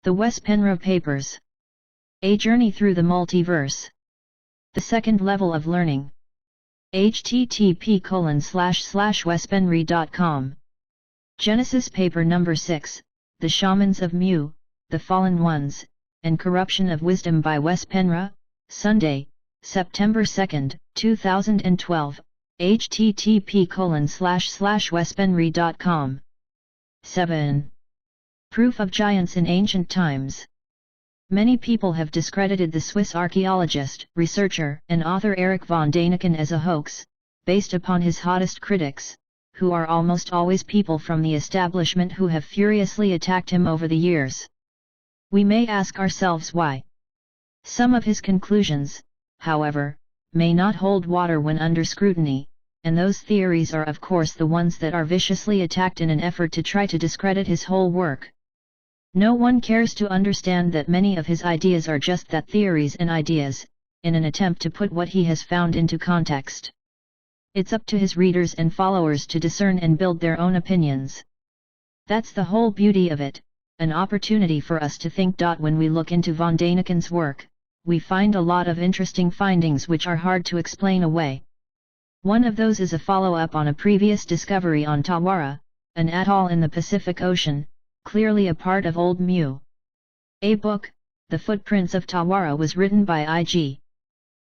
The Wes Penre Papers. A Journey Through the Multiverse. The Second Level of Learning. http://wespenre.com. Genesis Paper Number 6, The Shamans of Mu, The Fallen Ones, and Corruption of Wisdom by Wes Penre, Sunday, September 2, 2012, http://wespenre.com. 7. Proof of Giants in Ancient Times. Many people have discredited the Swiss archaeologist, researcher, and author Erich von Däniken as a hoax, based upon his hottest critics, who are almost always people from the establishment who have furiously attacked him over the years. We may ask ourselves why. Some of his conclusions, however, may not hold water when under scrutiny, and those theories are of course the ones that are viciously attacked in an effort to try to discredit his whole work. No one cares to understand that many of his ideas are just that, theories and ideas, in an attempt to put what he has found into context. It's up to his readers and followers to discern and build their own opinions. That's the whole beauty of it, an opportunity for us to think. When we look into von Däniken's work, we find a lot of interesting findings which are hard to explain away. One of those is a follow-up on a previous discovery on Tawara, an atoll in the Pacific Ocean, clearly a part of Old Mu. A book, The Footprints of Tawara, was written by I.G.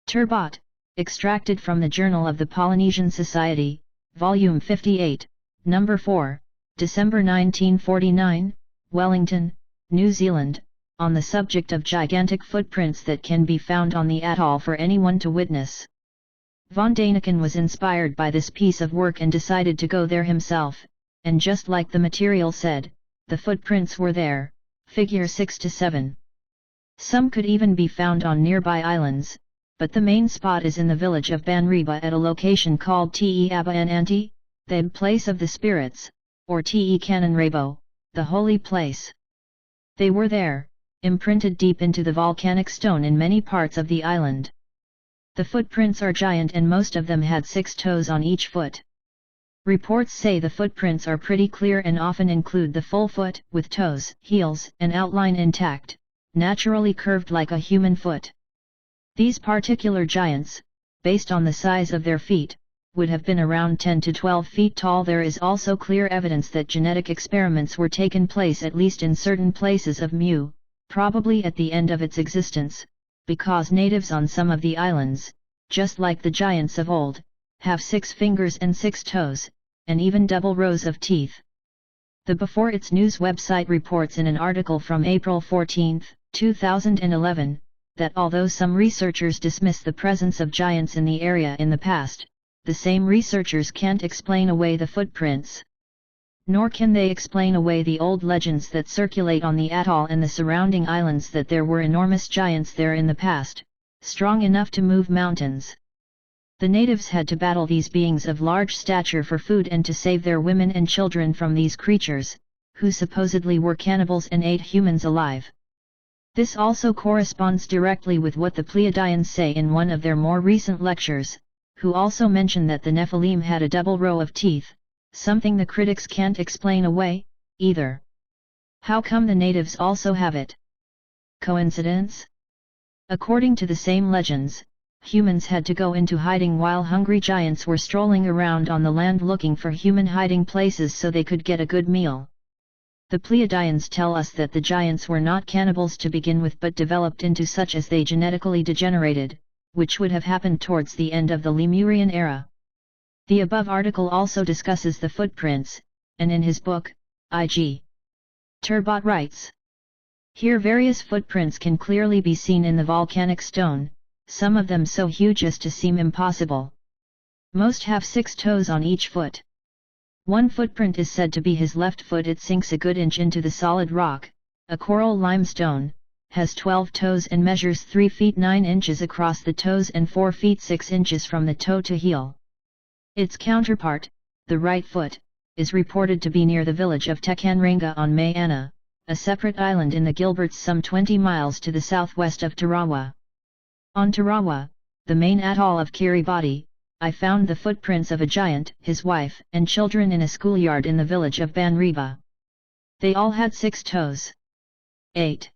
Turbot, extracted from the Journal of the Polynesian Society, Volume 58, Number 4, December 1949, Wellington, New Zealand, on the subject of gigantic footprints that can be found on the atoll for anyone to witness. Von Däniken was inspired by this piece of work and decided to go there himself, and just like the material said, the footprints were there, figure 6 to 7. Some could even be found on nearby islands, but the main spot is in the village of Banriba at a location called Te Abananti, the place of the spirits, or Te Kananrabo, the holy place. They were there, imprinted deep into the volcanic stone in many parts of the island. The footprints are giant and most of them had 6 toes on each foot. Reports say the footprints are pretty clear and often include the full foot, with toes, heels, and outline intact, naturally curved like a human foot. These particular giants, based on the size of their feet, would have been around 10 to 12 feet tall. There is also clear evidence that genetic experiments were taken place at least in certain places of Mu, probably at the end of its existence, because natives on some of the islands, just like the giants of old, have 6 fingers and 6 toes, and even double rows of teeth. The Before It's News website reports in an article from April 14, 2011, that although some researchers dismiss the presence of giants in the area in the past, the same researchers can't explain away the footprints. Nor can they explain away the old legends that circulate on the atoll and the surrounding islands that there were enormous giants there in the past, strong enough to move mountains. The natives had to battle these beings of large stature for food and to save their women and children from these creatures, who supposedly were cannibals and ate humans alive. This also corresponds directly with what the Pleiadians say in one of their more recent lectures, who also mention that the Nephilim had a double row of teeth, something the critics can't explain away, either. How come the natives also have it? Coincidence? According to the same legends, humans had to go into hiding while hungry giants were strolling around on the land looking for human hiding places so they could get a good meal. The Pleiadians tell us that the giants were not cannibals to begin with but developed into such as they genetically degenerated, which would have happened towards the end of the Lemurian era. The above article also discusses the footprints, and in his book, I.G. Turbot writes, here various footprints can clearly be seen in the volcanic stone, some of them so huge as to seem impossible. Most have 6 toes on each foot. One footprint is said to be his left foot. It sinks a good inch into the solid rock, a coral limestone, has 12 toes and measures 3 feet 9 inches across the toes and 4 feet 6 inches from the toe to heel. Its counterpart, the right foot, is reported to be near the village of Tekanranga on Mayana, a separate island in the Gilberts some 20 miles to the southwest of Tarawa. On Tarawa, the main atoll of Kiribati, I found the footprints of a giant, his wife, and children in a schoolyard in the village of Banriba. They all had 6 toes. 8.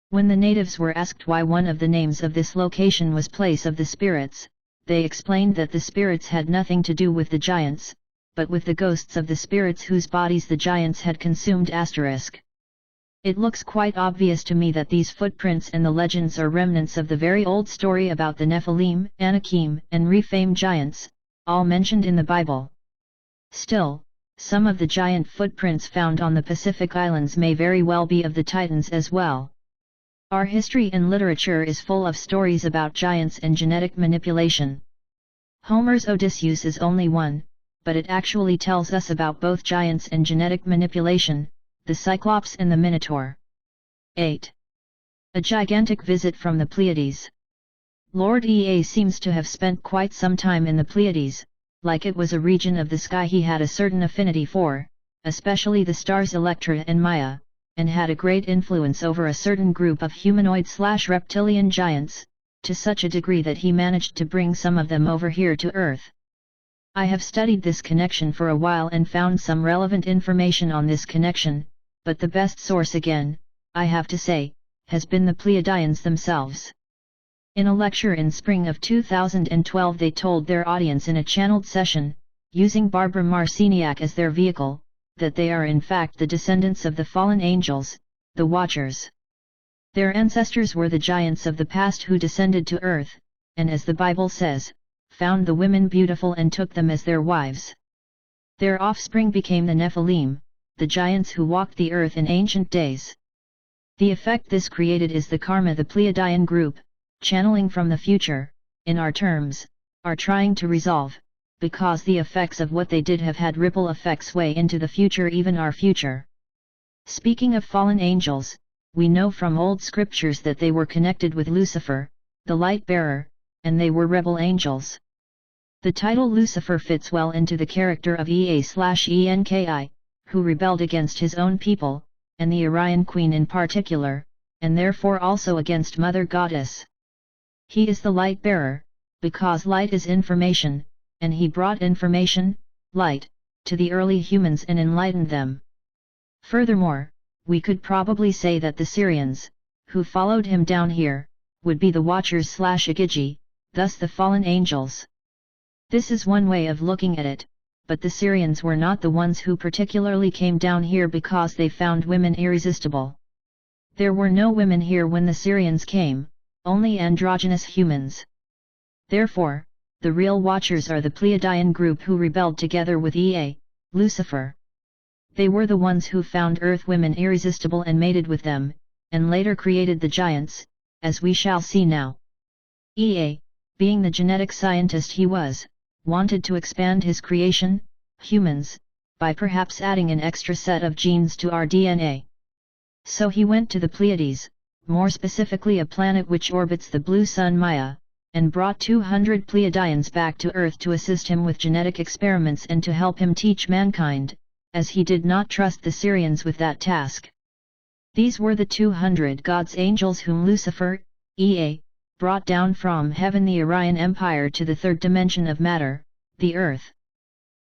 When the natives were asked why one of the names of this location was Place of the Spirits, they explained that the spirits had nothing to do with the giants, but with the ghosts of the spirits whose bodies the giants had consumed. It looks quite obvious to me that these footprints and the legends are remnants of the very old story about the Nephilim, Anakim, and Rephaim giants, all mentioned in the Bible. Still, some of the giant footprints found on the Pacific Islands may very well be of the Titans as well. Our history and literature is full of stories about giants and genetic manipulation. Homer's Odysseus is only one, but it actually tells us about both giants and genetic manipulation, the Cyclops and the Minotaur. 8. A gigantic visit from the Pleiades. Lord Ea seems to have spent quite some time in the Pleiades, like it was a region of the sky he had a certain affinity for, especially the stars Electra and Maya, and had a great influence over a certain group of humanoid/reptilian giants, to such a degree that he managed to bring some of them over here to Earth. I have studied this connection for a while and found some relevant information on this connection, but the best source again, I have to say, has been the Pleiadians themselves. In a lecture in spring of 2012 they told their audience in a channeled session, using Barbara Marciniak as their vehicle, that they are in fact the descendants of the fallen angels, the Watchers. Their ancestors were the giants of the past who descended to earth, and as the Bible says, found the women beautiful and took them as their wives. Their offspring became the Nephilim, the giants who walked the earth in ancient days. The effect this created is the karma the Pleiadian group, channeling from the future, in our terms, are trying to resolve, because the effects of what they did have had ripple effects way into the future, even our future. Speaking of fallen angels, we know from old scriptures that they were connected with Lucifer, the light bearer, and they were rebel angels. The title Lucifer fits well into the character of Ea/Enki, who rebelled against his own people, and the Orion Queen in particular, and therefore also against Mother Goddess. He is the light bearer, because light is information, and he brought information, light, to the early humans and enlightened them. Furthermore, we could probably say that the Syrians, who followed him down here, would be the Watchers/Agigi, thus the fallen angels. This is one way of looking at it, but the Syrians were not the ones who particularly came down here because they found women irresistible. There were no women here when the Syrians came, only androgynous humans. Therefore, the real Watchers are the Pleiadian group who rebelled together with Ea, Lucifer. They were the ones who found earth women irresistible and mated with them, and later created the giants, as we shall see now. Ea, being the genetic scientist he was, wanted to expand his creation, humans, by perhaps adding an extra set of genes to our DNA. So he went to the Pleiades, more specifically a planet which orbits the blue sun Maya, and brought 200 Pleiadians back to Earth to assist him with genetic experiments and to help him teach mankind, as he did not trust the Syrians with that task. These were the 200 gods angels whom Lucifer, Ea, brought down from heaven, the Orion Empire, to the third dimension of matter, the Earth.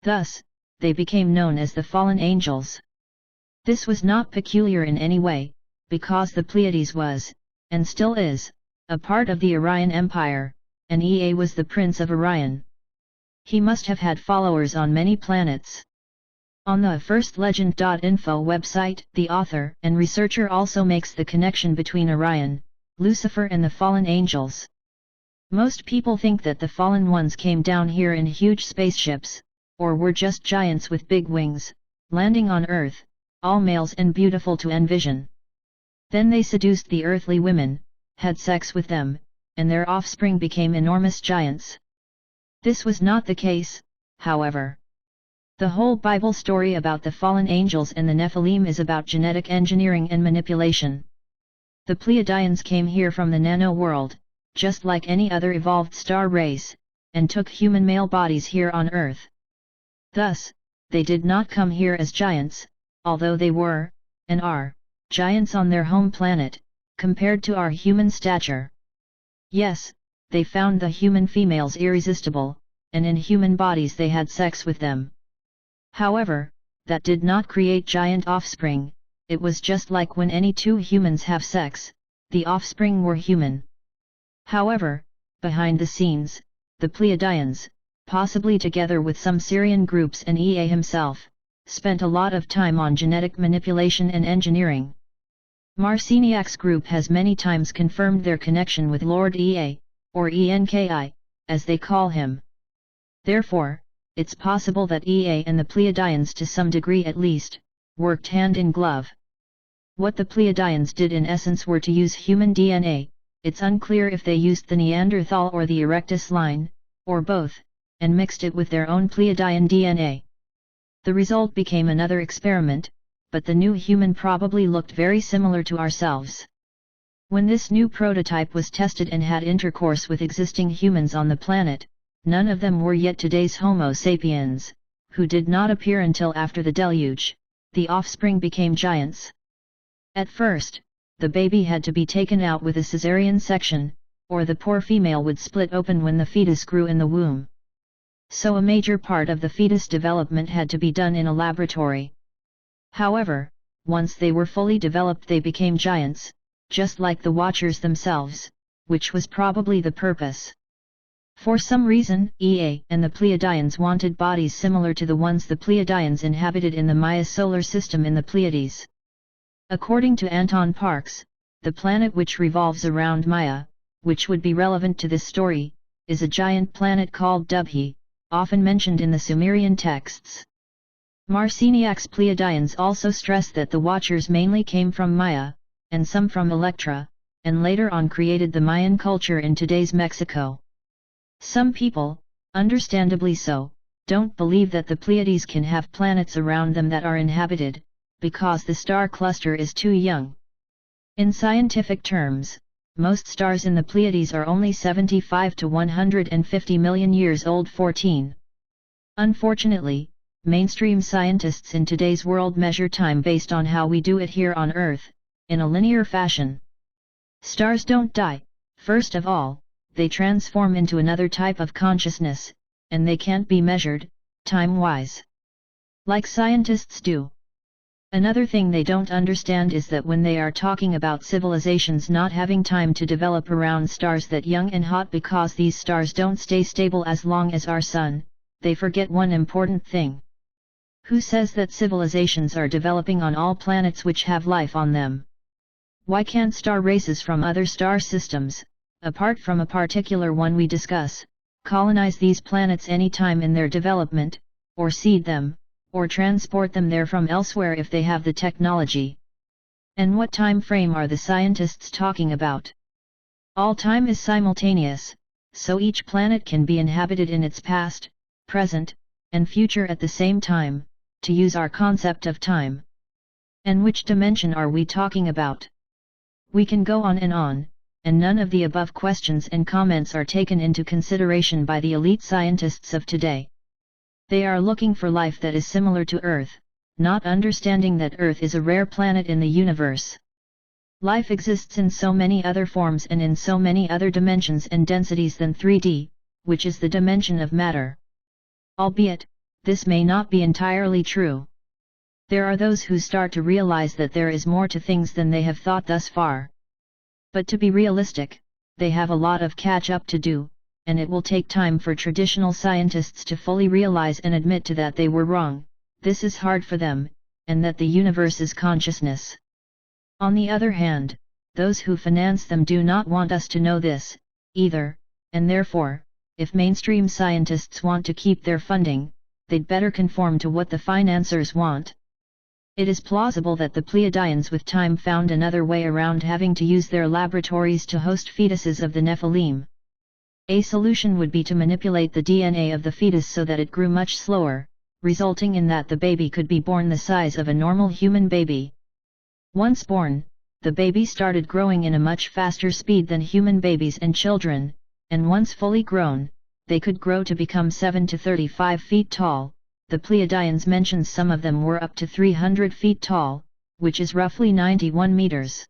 Thus, they became known as the fallen angels. This was not peculiar in any way, because the Pleiades was, and still is, a part of the Orion Empire, and Ea was the Prince of Orion. He must have had followers on many planets. On the firstlegend.info website, the author and researcher also makes the connection between Orion, Lucifer and the fallen angels. Most people think that the fallen ones came down here in huge spaceships, or were just giants with big wings, landing on Earth, all males and beautiful to envision. Then they seduced the earthly women, had sex with them, and their offspring became enormous giants. This was not the case, however. The whole Bible story about the fallen angels and the Nephilim is about genetic engineering and manipulation. The Pleiadians came here from the nano world, just like any other evolved star race, and took human male bodies here on Earth. Thus, they did not come here as giants, although they were, and are, giants on their home planet, compared to our human stature. Yes, they found the human females irresistible, and in human bodies they had sex with them. However, that did not create giant offspring, it was just like when any two humans have sex, the offspring were human. However, behind the scenes, the Pleiadians, possibly together with some Syrian groups and Ea himself, spent a lot of time on genetic manipulation and engineering. Marciniak's group has many times confirmed their connection with Lord Ea, or Enki, as they call him. Therefore, it's possible that Ea and the Pleiadians, to some degree at least, worked hand in glove. What the Pleiadians did in essence were to use human DNA. It's unclear if they used the Neanderthal or the Erectus line, or both, and mixed it with their own Pleiadian DNA. The result became another experiment, but the new human probably looked very similar to ourselves. When this new prototype was tested and had intercourse with existing humans on the planet, none of them were yet today's Homo sapiens, who did not appear until after the deluge. The offspring became giants. At first, the baby had to be taken out with a caesarean section, or the poor female would split open when the fetus grew in the womb. So a major part of the fetus development had to be done in a laboratory. However, once they were fully developed they became giants, just like the Watchers themselves, which was probably the purpose. For some reason, Ea and the Pleiadians wanted bodies similar to the ones the Pleiadians inhabited in the Maya solar system in the Pleiades. According to Anton Parks, the planet which revolves around Maya, which would be relevant to this story, is a giant planet called Dubhe, often mentioned in the Sumerian texts. Marciniak's Pleiadians also stress that the Watchers mainly came from Maya, and some from Electra, and later on created the Mayan culture in today's Mexico. Some people, understandably so, don't believe that the Pleiades can have planets around them that are inhabited, because the star cluster is too young. In scientific terms, most stars in the Pleiades are only 75 to 150 million years old. 14. Unfortunately, mainstream scientists in today's world measure time based on how we do it here on Earth, in a linear fashion. Stars don't die. First of all, they transform into another type of consciousness, and they can't be measured, time-wise, like scientists do. Another thing they don't understand is that when they are talking about civilizations not having time to develop around stars that young and hot because these stars don't stay stable as long as our sun, they forget one important thing. Who says that civilizations are developing on all planets which have life on them? Why can't star races from other star systems, apart from a particular one we discuss, colonize these planets any time in their development, or seed them, or transport them there from elsewhere if they have the technology? And what time frame are the scientists talking about? All time is simultaneous, so each planet can be inhabited in its past, present, and future at the same time, to use our concept of time. And which dimension are we talking about? We can go on, and none of the above questions and comments are taken into consideration by the elite scientists of today. They are looking for life that is similar to Earth, not understanding that Earth is a rare planet in the universe. Life exists in so many other forms and in so many other dimensions and densities than 3D, which is the dimension of matter. Albeit, this may not be entirely true. There are those who start to realize that there is more to things than they have thought thus far. But to be realistic, they have a lot of catch-up to do, and it will take time for traditional scientists to fully realize and admit to that they were wrong. This is hard for them, and that the universe is consciousness. On the other hand, those who finance them do not want us to know this, either, and therefore, if mainstream scientists want to keep their funding, they'd better conform to what the financiers want. It is plausible that the Pleiadians with time found another way around having to use their laboratories to host fetuses of the Nephilim. A solution would be to manipulate the DNA of the fetus so that it grew much slower, resulting in that the baby could be born the size of a normal human baby. Once born, the baby started growing in a much faster speed than human babies and children, and once fully grown, they could grow to become 7 to 35 feet tall. The Pleiadians mentions some of them were up to 300 feet tall, which is roughly 91 meters.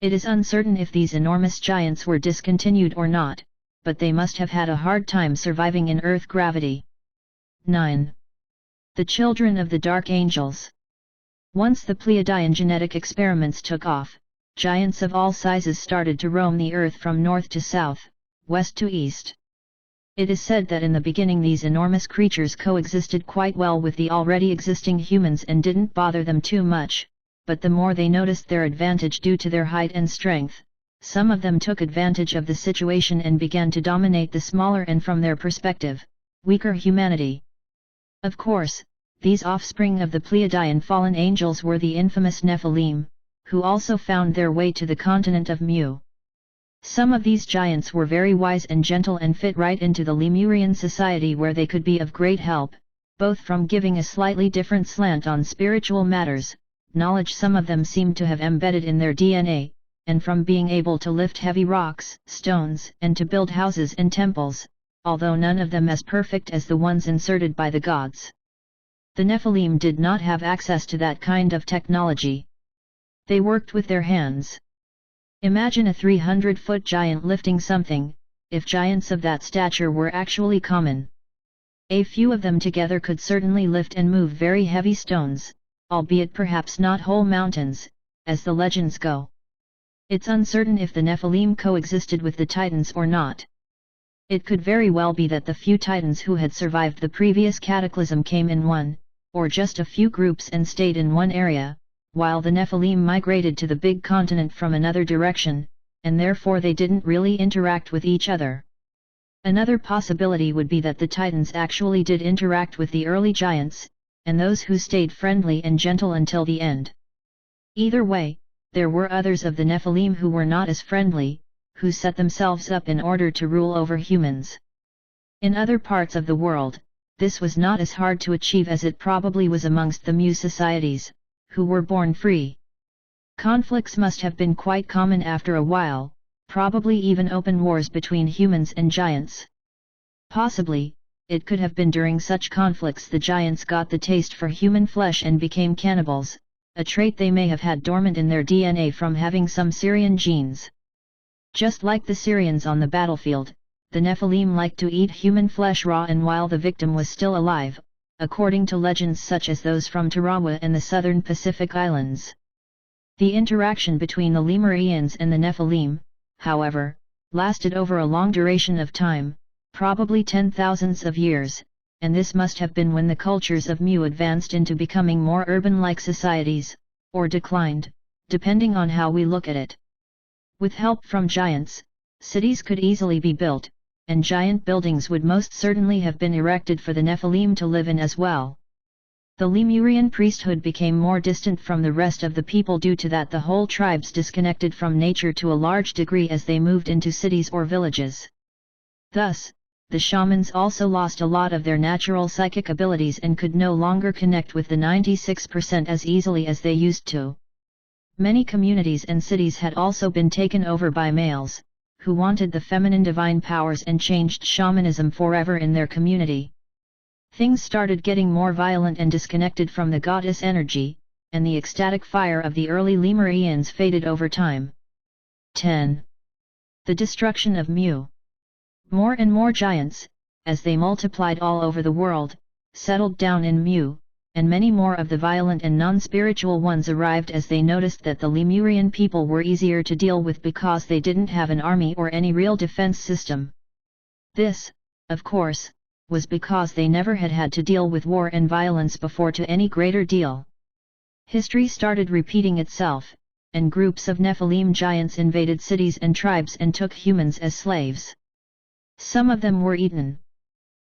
It is uncertain if these enormous giants were discontinued or not, but they must have had a hard time surviving in Earth gravity. 9. The Children of the Dark Angels. Once the Pleiadian genetic experiments took off, giants of all sizes started to roam the earth from north to south, west to east. It is said that in the beginning these enormous creatures coexisted quite well with the already existing humans and didn't bother them too much, but the more they noticed their advantage due to their height and strength, some of them took advantage of the situation and began to dominate the smaller and, from their perspective, weaker humanity. Of course, these offspring of the Pleiadian fallen angels were the infamous Nephilim, who also found their way to the continent of Mu. Some of these giants were very wise and gentle and fit right into the Lemurian society, where they could be of great help, both from giving a slightly different slant on spiritual matters, knowledge some of them seemed to have embedded in their DNA, and from being able to lift heavy rocks, stones, and to build houses and temples, although none of them as perfect as the ones inserted by the gods. The Nephilim did not have access to that kind of technology. They worked with their hands. Imagine a 300-foot giant lifting something, if giants of that stature were actually common. A few of them together could certainly lift and move very heavy stones, albeit perhaps not whole mountains, as the legends go. It's uncertain if the Nephilim coexisted with the Titans or not. It could very well be that the few Titans who had survived the previous cataclysm came in one, or just a few groups and stayed in one area, while the Nephilim migrated to the big continent from another direction, and therefore they didn't really interact with each other. Another possibility would be that the Titans actually did interact with the early giants, and those who stayed friendly and gentle until the end. Either way, there were others of the Nephilim who were not as friendly, who set themselves up in order to rule over humans. In other parts of the world, this was not as hard to achieve as it probably was amongst the Mu societies, who were born free. Conflicts must have been quite common after a while, probably even open wars between humans and giants. Possibly, it could have been during such conflicts the giants got the taste for human flesh and became cannibals, a trait they may have had dormant in their DNA from having some Syrian genes. Just like the Syrians on the battlefield, the Nephilim liked to eat human flesh raw and while the victim was still alive, according to legends such as those from Tarawa and the southern Pacific Islands. The interaction between the Lemurians and the Nephilim, however, lasted over a long duration of time, probably 10,000s of years, and this must have been when the cultures of Mu advanced into becoming more urban-like societies, or declined, depending on how we look at it. With help from giants, cities could easily be built, and giant buildings would most certainly have been erected for the Nephilim to live in as well. The Lemurian priesthood became more distant from the rest of the people due to that the whole tribes disconnected from nature to a large degree as they moved into cities or villages. Thus, the shamans also lost a lot of their natural psychic abilities and could no longer connect with the 96% as easily as they used to. Many communities and cities had also been taken over by males, who wanted the feminine divine powers and changed shamanism forever in their community. Things started getting more violent and disconnected from the goddess energy, and the ecstatic fire of the early Lemurians faded over time. 10. The destruction of Mu. More and more giants, as they multiplied all over the world, settled down in Mu, and many more of the violent and non-spiritual ones arrived as they noticed that the Lemurian people were easier to deal with because they didn't have an army or any real defense system. This, of course, was because they never had had to deal with war and violence before to any greater deal. History started repeating itself, and groups of Nephilim giants invaded cities and tribes and took humans as slaves. Some of them were eaten.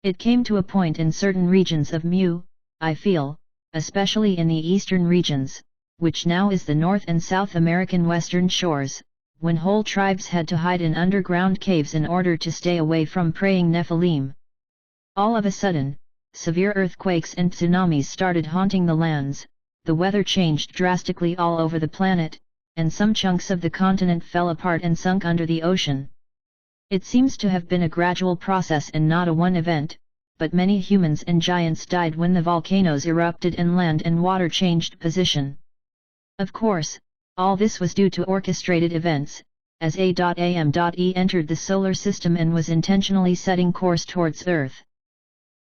It came to a point in certain regions of Mu, I feel, especially in the eastern regions, which now is the North and South American western shores, when whole tribes had to hide in underground caves in order to stay away from preying Nephilim. All of a sudden, severe earthquakes and tsunamis started haunting the lands, the weather changed drastically all over the planet, and some chunks of the continent fell apart and sunk under the ocean. It seems to have been a gradual process and not a one event, but many humans and giants died when the volcanoes erupted and land and water changed position. Of course, all this was due to orchestrated events, as A.M.E entered the solar system and was intentionally setting course towards Earth.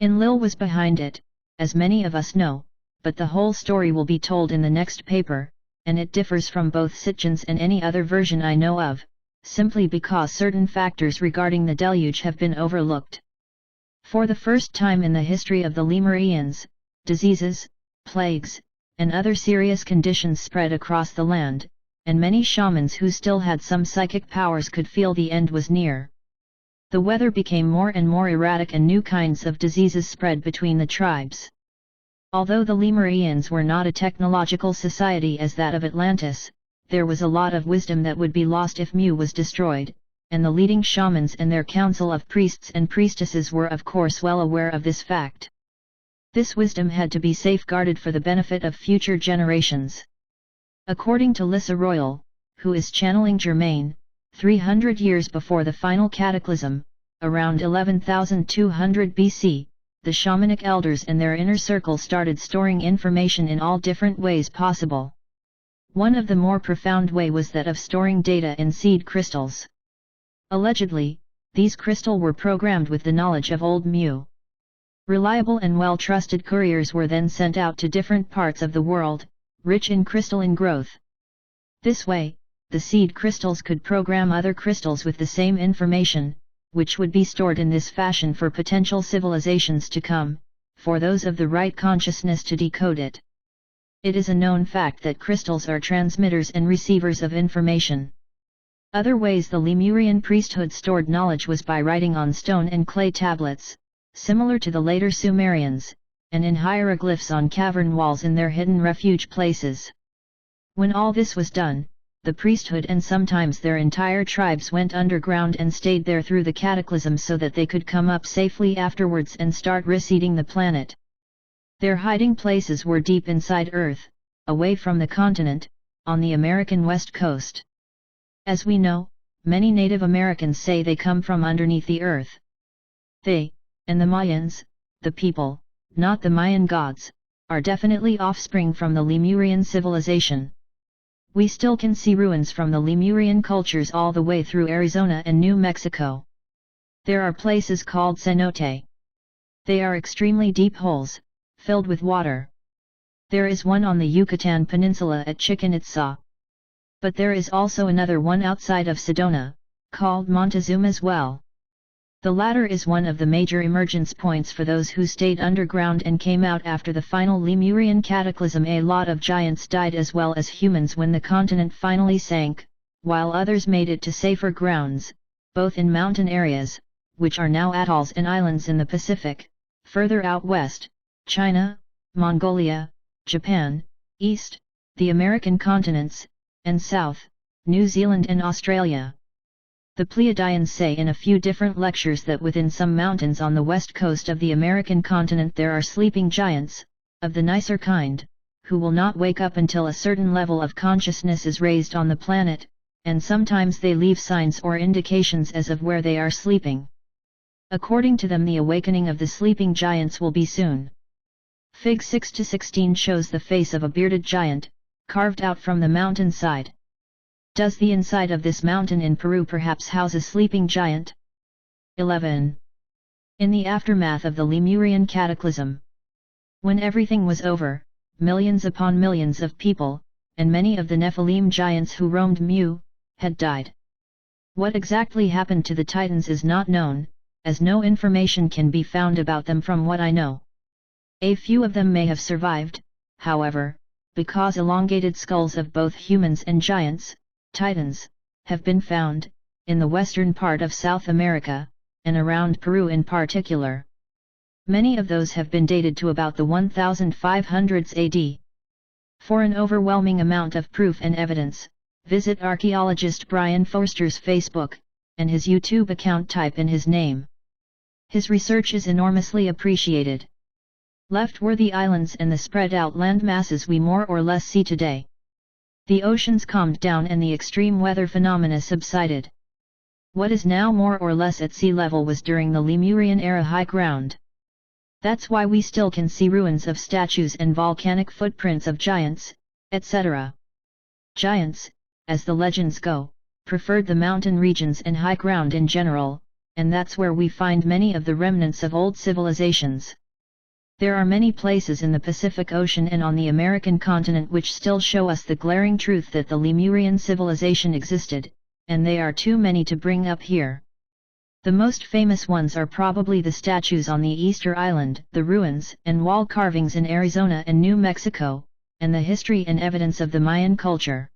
Enlil was behind it, as many of us know, but the whole story will be told in the next paper, and it differs from both Sitchin's and any other version I know of, simply because certain factors regarding the deluge have been overlooked. For the first time in the history of the Lemurians, diseases, plagues, and other serious conditions spread across the land, and many shamans who still had some psychic powers could feel the end was near. The weather became more and more erratic and new kinds of diseases spread between the tribes. Although the Lemurians were not a technological society as that of Atlantis, there was a lot of wisdom that would be lost if Mu was destroyed, and the leading shamans and their council of priests and priestesses were of course well aware of this fact. This wisdom had to be safeguarded for the benefit of future generations. According to Lissa Royal, who is channeling Germain, 300 years before the final cataclysm, around 11,200 BC, the shamanic elders and their inner circle started storing information in all different ways possible. One of the more profound way was that of storing data in seed crystals. Allegedly, these crystals were programmed with the knowledge of old Mu. Reliable and well-trusted couriers were then sent out to different parts of the world, rich in crystalline growth. This way, the seed crystals could program other crystals with the same information, which would be stored in this fashion for potential civilizations to come, for those of the right consciousness to decode it. It is a known fact that crystals are transmitters and receivers of information. Other ways the Lemurian priesthood stored knowledge was by writing on stone and clay tablets, similar to the later Sumerians, and in hieroglyphs on cavern walls in their hidden refuge places. When all this was done, the priesthood and sometimes their entire tribes went underground and stayed there through the cataclysm so that they could come up safely afterwards and start reseeding the planet. Their hiding places were deep inside Earth, away from the continent, on the American west coast. As we know, many Native Americans say they come from underneath the Earth. They, and the Mayans, the people, not the Mayan gods, are definitely offspring from the Lemurian civilization. We still can see ruins from the Lemurian cultures all the way through Arizona and New Mexico. There are places called cenote. They are extremely deep holes, filled with water. There is one on the Yucatan Peninsula at Chichen Itza. But there is also another one outside of Sedona, called Montezuma's Well. The latter is one of the major emergence points for those who stayed underground and came out after the final Lemurian cataclysm. A lot of giants died as well as humans when the continent finally sank, while others made it to safer grounds, both in mountain areas, which are now atolls and islands in the Pacific, further out west, China, Mongolia, Japan, east, the American continents, and south, New Zealand and Australia. The Pleiadians say in a few different lectures that within some mountains on the west coast of the American continent there are sleeping giants, of the nicer kind, who will not wake up until a certain level of consciousness is raised on the planet, and sometimes they leave signs or indications as of where they are sleeping. According to them, the awakening of the sleeping giants will be soon. Fig 6-16 shows the face of a bearded giant, carved out from the mountain side. Does the inside of this mountain in Peru perhaps house a sleeping giant? 11. In the aftermath of the Lemurian cataclysm, when everything was over, millions upon millions of people, and many of the Nephilim giants who roamed Mu, had died. What exactly happened to the Titans is not known, as no information can be found about them from what I know. A few of them may have survived, however, because elongated skulls of both humans and giants, Titans, have been found, in the western part of South America, and around Peru in particular. Many of those have been dated to about the 1500s AD. For an overwhelming amount of proof and evidence, visit archaeologist Brian Forster's Facebook, and his YouTube account. Type in his name. His research is enormously appreciated. Left were the islands and the spread out land masses we more or less see today. The oceans calmed down and the extreme weather phenomena subsided. What is now more or less at sea level was during the Lemurian era high ground. That's why we still can see ruins of statues and volcanic footprints of giants, etc. Giants, as the legends go, preferred the mountain regions and high ground in general, and that's where we find many of the remnants of old civilizations. There are many places in the Pacific Ocean and on the American continent which still show us the glaring truth that the Lemurian civilization existed, and they are too many to bring up here. The most famous ones are probably the statues on the Easter Island, the ruins and wall carvings in Arizona and New Mexico, and the history and evidence of the Mayan culture.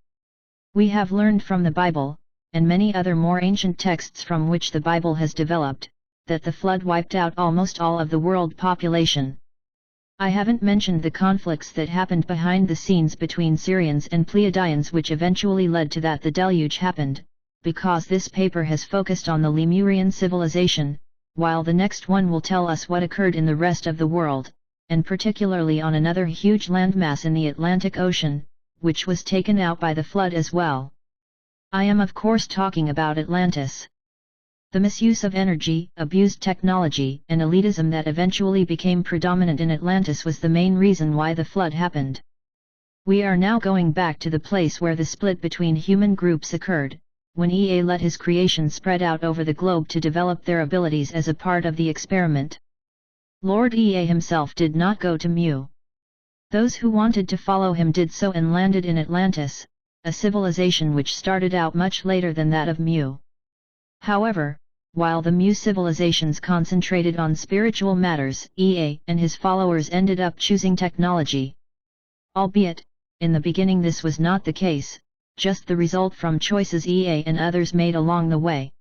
We have learned from the Bible, and many other more ancient texts from which the Bible has developed, that the flood wiped out almost all of the world population. I haven't mentioned the conflicts that happened behind the scenes between Syrians and Pleiadians which eventually led to that the deluge happened, because this paper has focused on the Lemurian civilization, while the next one will tell us what occurred in the rest of the world, and particularly on another huge landmass in the Atlantic Ocean, which was taken out by the flood as well. I am of course talking about Atlantis. The misuse of energy, abused technology, and elitism that eventually became predominant in Atlantis was the main reason why the flood happened. We are now going back to the place where the split between human groups occurred, when EA let his creation spread out over the globe to develop their abilities as a part of the experiment. Lord EA himself did not go to Mu. Those who wanted to follow him did so and landed in Atlantis, a civilization which started out much later than that of Mu. However, while the Mu civilizations concentrated on spiritual matters, EA and his followers ended up choosing technology. Albeit, in the beginning this was not the case, just the result from choices EA and others made along the way.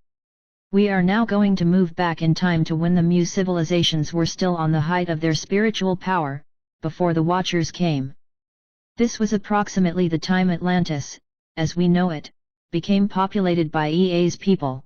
We are now going to move back in time to when the Mu civilizations were still on the height of their spiritual power, before the Watchers came. This was approximately the time Atlantis, as we know it, became populated by EA's people.